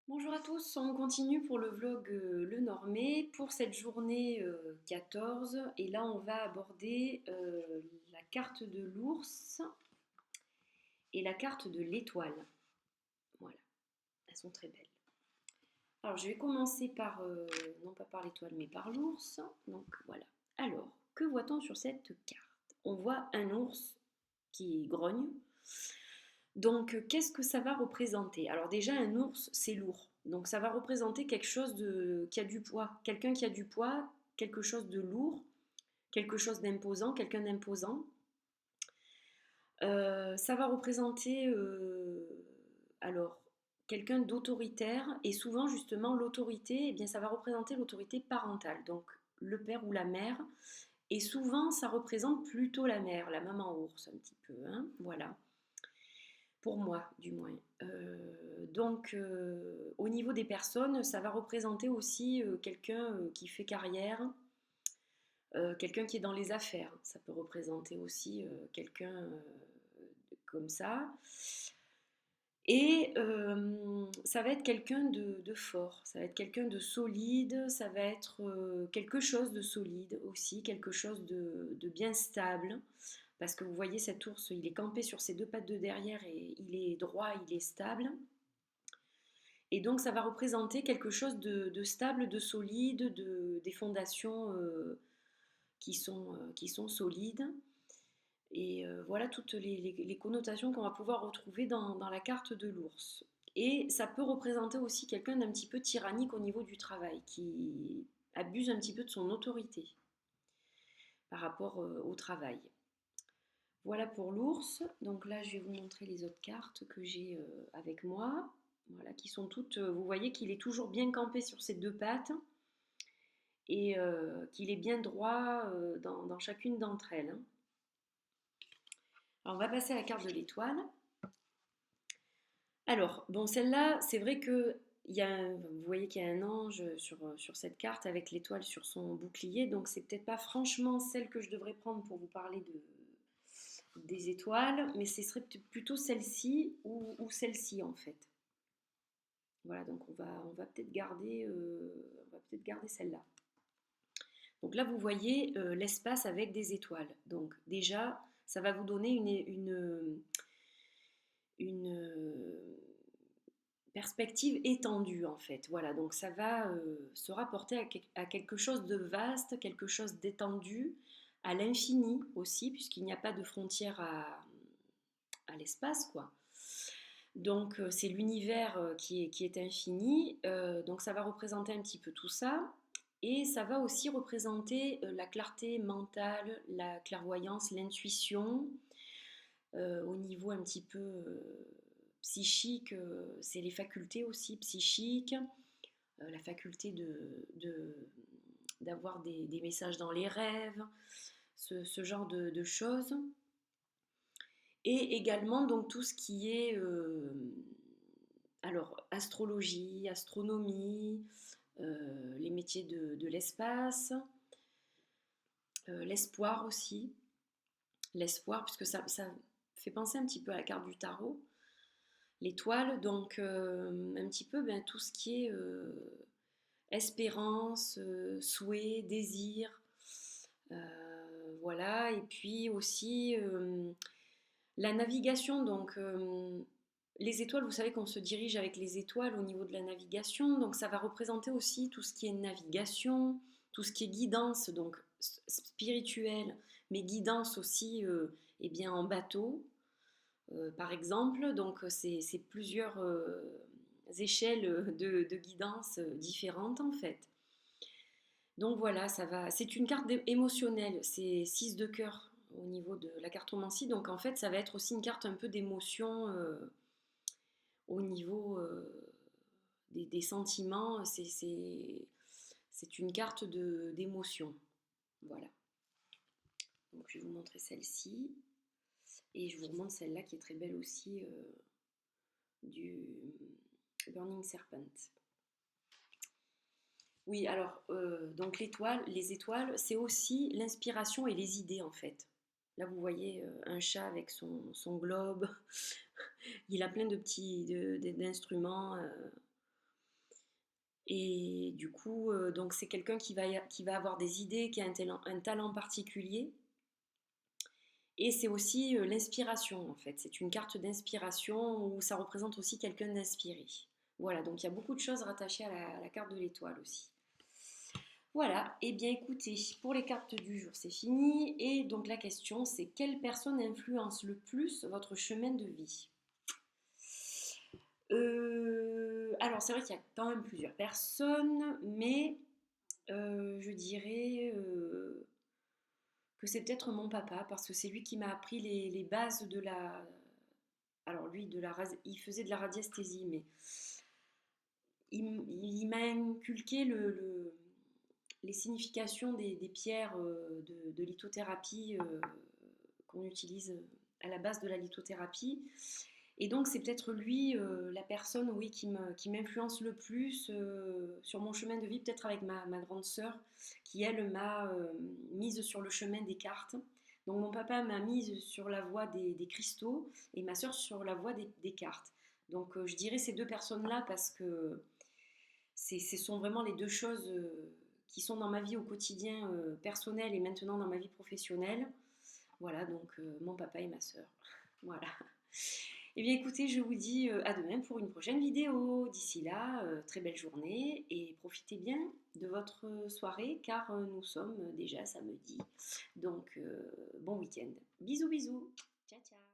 Bonjour à tous, on continue pour le vlog Le Normé pour cette journée 14 et là on va aborder la carte de l'ours et la carte de l'étoile. Voilà, elles sont très belles. Alors je vais commencer par, non pas par l'étoile mais par l'ours. Donc voilà. Alors, que voit-on sur cette carte? On voit un ours qui grogne. Donc, qu'est-ce que ça va représenter? Alors déjà, un ours, c'est lourd. Donc, ça va représenter quelque chose qui a du poids. Quelqu'un qui a du poids, quelque chose de lourd, quelque chose d'imposant, quelqu'un d'imposant. Ça va représenter, alors, quelqu'un d'autoritaire. Et souvent, justement, l'autorité, eh bien, ça va représenter l'autorité parentale. Donc, le père ou la mère. Et souvent, ça représente plutôt la mère, la maman ours, un petit peu, hein, voilà. Pour moi, du moins. Au niveau des personnes, ça va représenter aussi quelqu'un qui fait carrière, quelqu'un qui est dans les affaires. Ça peut représenter aussi quelqu'un comme ça. Et ça va être quelqu'un de fort, ça va être quelqu'un de solide, ça va être quelque chose de solide aussi, quelque chose de bien stable. Parce que vous voyez, cet ours, il est campé sur ses deux pattes de derrière et il est droit, il est stable. Et donc, ça va représenter quelque chose de stable, de solide, des fondations qui sont solides. Et voilà toutes les connotations qu'on va pouvoir retrouver dans la carte de l'ours. Et ça peut représenter aussi quelqu'un d'un petit peu tyrannique au niveau du travail, qui abuse un petit peu de son autorité par rapport au travail. Voilà pour l'ours. Donc là, je vais vous montrer les autres cartes que j'ai avec moi. Voilà, qui sont toutes. Vous voyez qu'il est toujours bien campé sur ses deux pattes et qu'il est bien droit dans chacune d'entre elles, hein. Alors, on va passer à la carte de l'étoile. Alors, bon, celle-là, c'est vrai que vous voyez qu'il y a un ange sur cette carte avec l'étoile sur son bouclier, donc c'est peut-être pas franchement celle que je devrais prendre pour vous parler des étoiles, mais ce serait plutôt celle-ci ou celle-ci en fait. Voilà, donc on va peut-être garder celle-là. Donc là, vous voyez l'espace avec des étoiles. Donc déjà, ça va vous donner une perspective étendue en fait. Voilà, donc ça va se rapporter à quelque chose de vaste, quelque chose d'étendu, à l'infini aussi, puisqu'il n'y a pas de frontière à l'espace, quoi. Donc c'est l'univers qui est infini, donc ça va représenter un petit peu tout ça, et ça va aussi représenter la clarté mentale, la clairvoyance, l'intuition, au niveau un petit peu psychique, c'est les facultés aussi psychiques, la faculté d'avoir des messages dans les rêves, ce genre de choses. Et également donc tout ce qui est alors astrologie, astronomie, les métiers de l'espace, l'espoir aussi, l'espoir puisque ça fait penser un petit peu à la carte du tarot, l'étoile, donc un petit peu ben, tout ce qui est espérance, souhait, désir, voilà, et puis aussi la navigation, donc les étoiles, vous savez qu'on se dirige avec les étoiles au niveau de la navigation, donc ça va représenter aussi tout ce qui est navigation, tout ce qui est guidance, donc spirituelle, mais guidance aussi eh bien, en bateau, par exemple. Donc c'est plusieurs échelles de guidance différentes en fait. Donc voilà, ça va. C'est une carte émotionnelle, c'est 6 de cœur au niveau de la cartomancie. Donc en fait, ça va être aussi une carte un peu d'émotion au niveau des sentiments. C'est une carte d'émotion. Voilà. Donc je vais vous montrer celle-ci. Et je vous remontre celle-là qui est très belle aussi, du Burning Serpent. Oui, alors, donc les étoiles, c'est aussi l'inspiration et les idées en fait. Là, vous voyez un chat avec son globe. Il a plein d'instruments. Et du coup, donc c'est quelqu'un qui va avoir des idées, qui a un talent particulier. Et c'est aussi l'inspiration en fait. C'est une carte d'inspiration où ça représente aussi quelqu'un d'inspiré. Voilà, donc il y a beaucoup de choses rattachées à la carte de l'étoile aussi. Voilà, et bien écoutez, pour les cartes du jour, c'est fini. Et donc la question, c'est quelle personne influence le plus votre chemin de vie? Alors c'est vrai qu'il y a quand même plusieurs personnes, mais je dirais que c'est peut-être mon papa, parce que c'est lui qui m'a appris les bases de la... Alors lui, il faisait de la radiesthésie, mais il m'a inculqué les significations des pierres de lithothérapie qu'on utilise à la base de la lithothérapie. Et donc c'est peut-être lui, la personne, oui, qui m'influence le plus sur mon chemin de vie, peut-être avec ma grande sœur, qui elle m'a mise sur le chemin des cartes. Donc mon papa m'a mise sur la voie des cristaux et ma sœur sur la voie des cartes. Donc je dirais ces deux personnes-là parce que ce sont vraiment les deux choses qui sont dans ma vie au quotidien personnel et maintenant dans ma vie professionnelle. Voilà, donc mon papa et ma sœur. Voilà. Eh bien écoutez, je vous dis à demain pour une prochaine vidéo. D'ici là, très belle journée et profitez bien de votre soirée car nous sommes déjà samedi. Donc bon week-end. Bisous bisous. Ciao ciao.